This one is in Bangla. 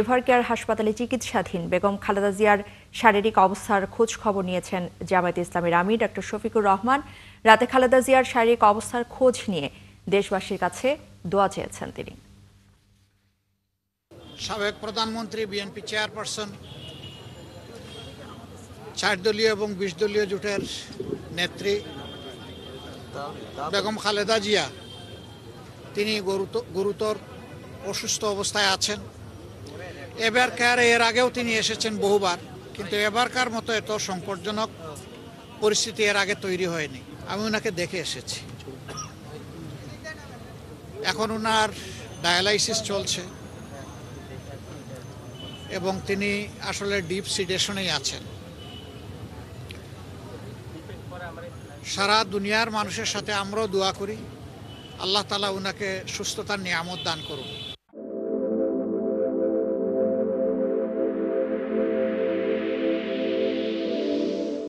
এভার কেয়ার হাসপাতালে চিকিৎসাধীন বেগম খালেদা জিয়ার শারীরিক অবস্থার খোঁজ খবর নিয়েছেন জামায়াতে ইসলামীর আমির ডক্টর শফিকুর রহমান। রাতে খালেদা জিয়ার শারীরিক অবস্থার খোঁজ নিয়ে দেশবাসীর কাছে দোয়া চেয়েছেন তিনি। সাবেক প্রধানমন্ত্রী, বিএনপি চেয়ারপারসন, 4 দলীয় এবং 20 দলীয় জোটের নেত্রী বেগম খালেদা জিয়া তিনি গুরুতর অসুস্থ অবস্থায় আছেন। এভার কেয়ারে এর আগেও তিনি এসেছেন বহুবার, কিন্তু এবারকার মতো এত সংকটজনক পরিস্থিতি এর আগে তৈরি হয়নি। আমি ওনাকে দেখে এসেছি। এখন ওনার ডায়ালাইসিস চলছে এবং তিনি আসলে ডিপ সিডেশনেই আছেন। সারা দুনিয়ার মানুষের সাথে আমরাও দোয়া করি আল্লাহ তাআলা ওনাকে সুস্থতার নিয়ামত দান করুন।